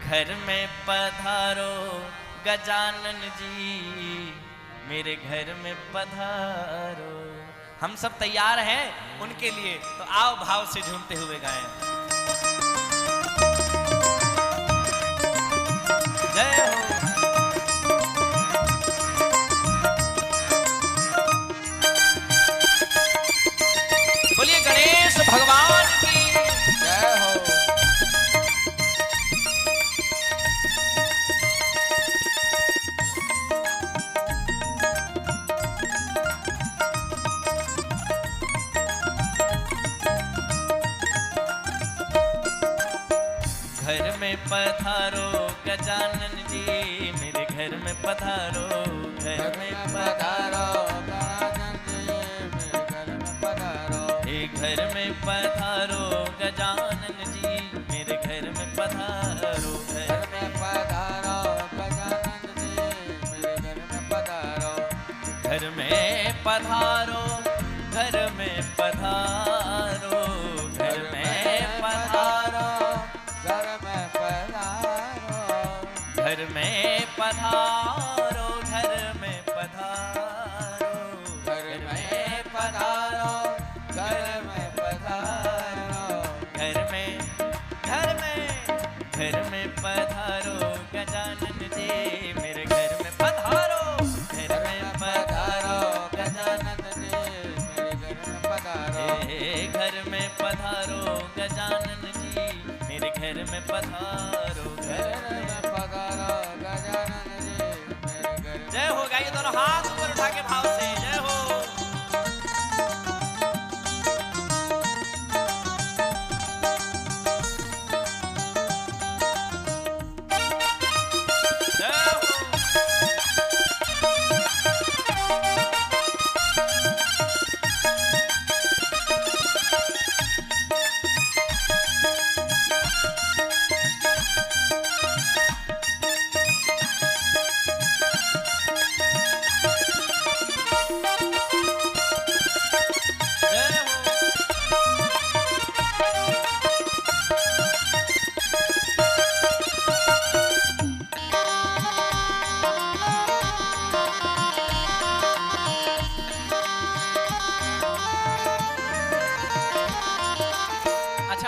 घर में पधारो गजानन जी, मेरे घर में पधारो। हम सब तैयार हैं उनके लिए, तो आओ भाव से झूमते हुए गाएं। जय हो। बोलिए गणेश भगवान की जय हो। घर में पधारो गजानन जी, मेरे घर में पधारो। घर में पधारो गजानन जी, मेरे घर में पधारो। हे घर में पधारो गजानन जी, मेरे घर में पधारो। घर में पधारो गजानन जी, मेरे घर में पधारो। घर में पधारो, घर में पधारो, घर में पधारो, घर में पधारो। घर में पधारो, घर में पधारो। घर में पधारो, घर में पधारो। घर में, घर में पधारो गजानन जी, मेरे घर में पधारो। घर में पधारो गजानन जी, मेरे घर में पधारो। घर में पधारो गजानन जी, मेरे घर में पधारो। घर में पधारो गजानन जी, मेरे घर। जय हो। गाइए दोनों हाथ ऊपर उठा के भाव से जय हो।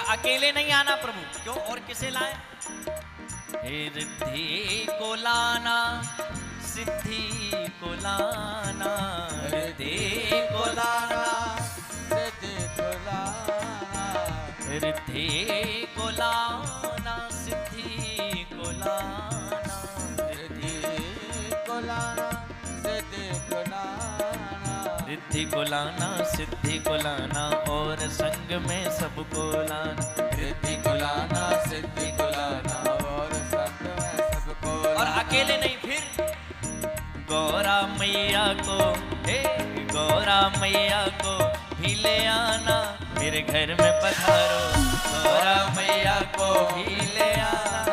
अकेले नहीं आना प्रभु, क्यों और किसे लाए? रिद्धि को लाना, सिद्धि को लाना, रिद्धि को लाना, सिद्धि को लाना, रिद्धि को लाना, सिद्धि को लाना, रिद्धि को लाना, सिद्धि को लाना, रिद्धि को लाना, सिद्धि को लाना और संग में सबको लाना। रिद्धि को लाना, सिद्धि को लाना और संग में सबको लाना। और अकेले नहीं, फिर गौरा मैया को, हे गौरा मैया को भी ले आना, मेरे घर में पधारो। गौरा मैया को भी ले आना,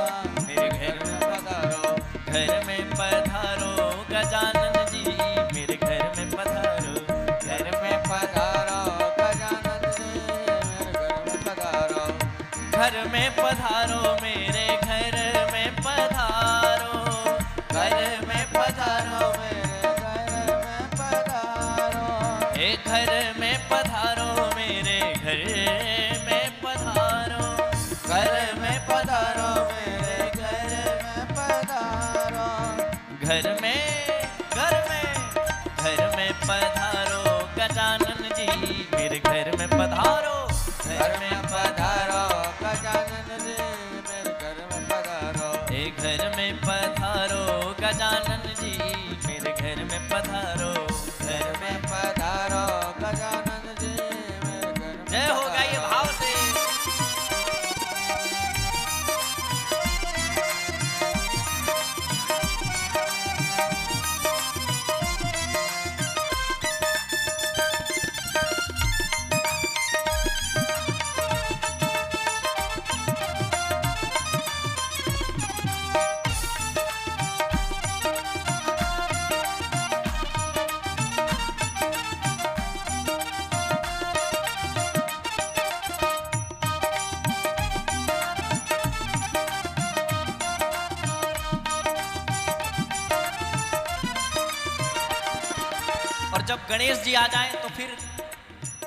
मेरे घर में पधारो। घर में पधारो गजानन जी, मेरे घर में पधारो। घर में पधारो गजानन जी, मेरे घर में पधारो। घर में पधारो, मेरे घर में पधारो। घर में पधारो, मेरे घर में पधारो। हे घर में पधारो, मेरे घर में पधारो। घर में पधारो, मेरे घर में पधारो। घर में, घर में पधारो गजानन जी, मेरे घर में पधारो। घर में पधारो गजानन जी, मेरे घर में पधारो। हे घर में पधारो गजानन जी, मेरे घर में पधारो। घर में पधारो गजानन जी, मेरे घर में। जय हो। गाइए भाव से। जब गणेश जी आ जाएं तो फिर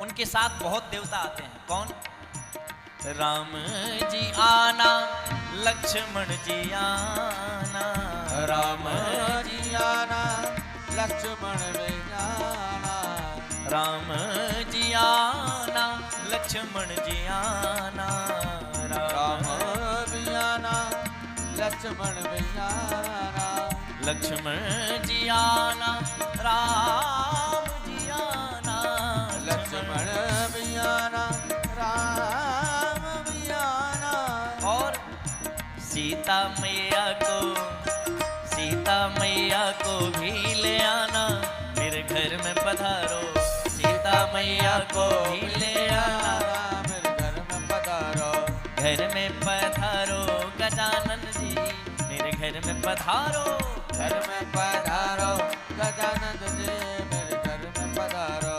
उनके साथ बहुत देवता आते हैं। कौन? राम जी आना, लक्ष्मण जी आना, राम जी आना, लक्ष्मण भी आना, राम जी आना, लक्ष्मण जी आना, राम भी आना, लक्ष्मण भी आना, लक्ष्मण जी आना, राम जी आना, लक्ष्मण भी आना, राम भी आना, और सीता मैया को भी ले आना, मेरे घर में पधारो, सीता मैया को भी ले आना, मेरे घर में पधारो, घर में पधारो गजानन जी, मेरे घर में पधारो, घर में पधारो गजानन जी, मेरे घर में पधारो,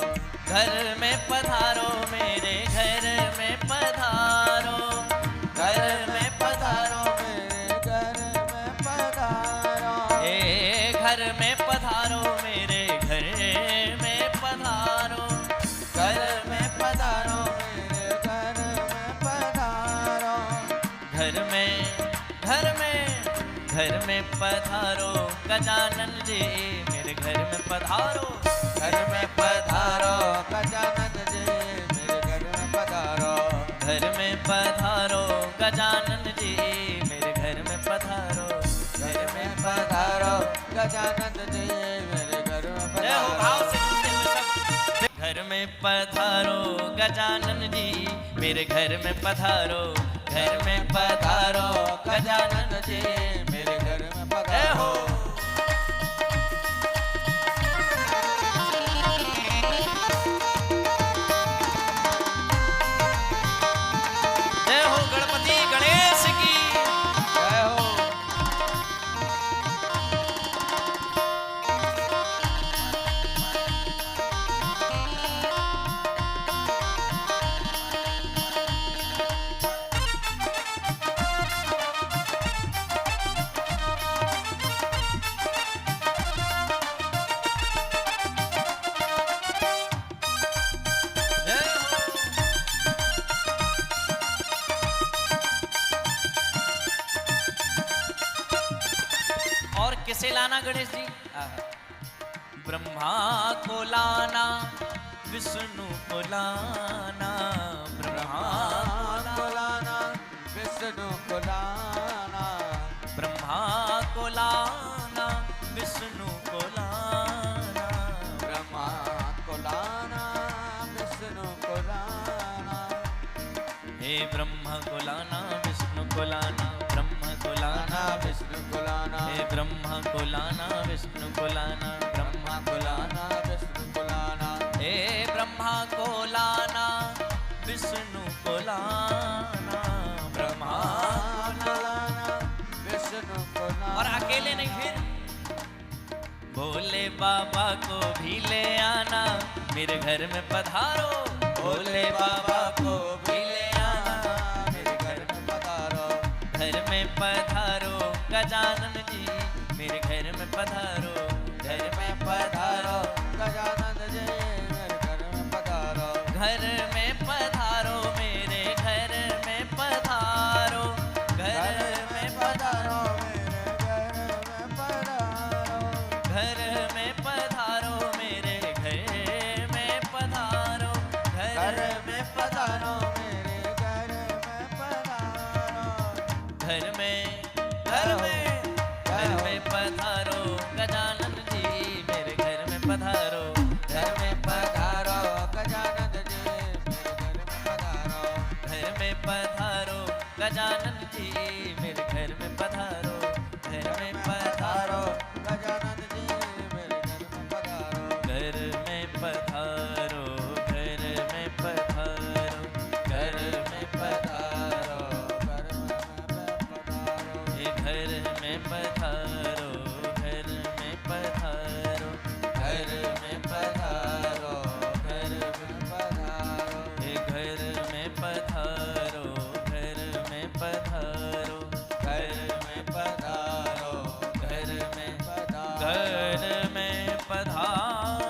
घर में पधारो, मेरे घर में पधारो, घर में पधारो, मेरे घर में पधारो, ए घर में पधारो, मेरे घर में पधारो, घर में पधारो, मेरे घर में पधारो, घर में पधारो गजानन जी, मेरे घर में पधारो, घर में पधारो गजानन जी, मेरे घर में पधारो, घर में पधारो गजानन जी, मेरे घर में पधारो, घर में पधारो गजानन जी, मेरे घर में जय हो भाव पधारो, से बोलते हुए सब। घर में पधारो गजानन जी, मेरे घर में पधारो, घर में पधारो गजानन जी, मेरे घर में जय पधारो, हो। जय हो गणपति गणेश की जय हो। जय हो। और किसे लाना गणेश जी? ब्रह्मा को लाना, विष्णु को लाना, ब्रह्मा को लाना, विष्णु को लाना, ब्रह्मा को लाना, विष्णु को लाना, ब्रह्मा को लाना, विष्णु को लाना, हे ब्रह्मा को लाना, विष्णु को लाना, ब्रह्मा को लाना, विष्णु को लाना, हे ब्रह्मा को लाना, विष्णु को लाना, ब्रह्मा को लाना, विष्णु को लाना, हे ब्रह्मा को लाना, विष्णु को लाना, ब्रह्मा को लाना, विष्णु को लाना, और अकेले नहीं फिर भोले बाबा को भी ले आना, मेरे घर में पधारो, भोले बाबा को भी ले आना, मेरे घर में पधारो, घर में पधारो गजानन जी, मेरे घर में पधारो, घर में पधारो, गजानन जी, मेरे घर में पधारो, घर में पधारो, मेरे घर में पधारो, घर में पधारो, मेरे घर में पधारो, घर में पधारो, मेरे घर में पधारो, घर घर में पधारो, मेरे घर में पधारो, घर में पधारो गजानन जी, मेरे घर में पधारो, घर में पधारो गजानन जी, मेरे घर में पधारो, घर में पधारो गजानन जी, मेरे घर में पधारो, घर में पधारो, गजानन जी, मेरे घर में पधारो, घर में पधारो, घर में पधारो, घर में पधारो, घर में पधारो, हे घर में पधारो, घर में पधारो, घर में पधारो, घर में पधारो, हे घर में पधारो, घर में पधारो, घर में पधारो, घर में घर में पधारो,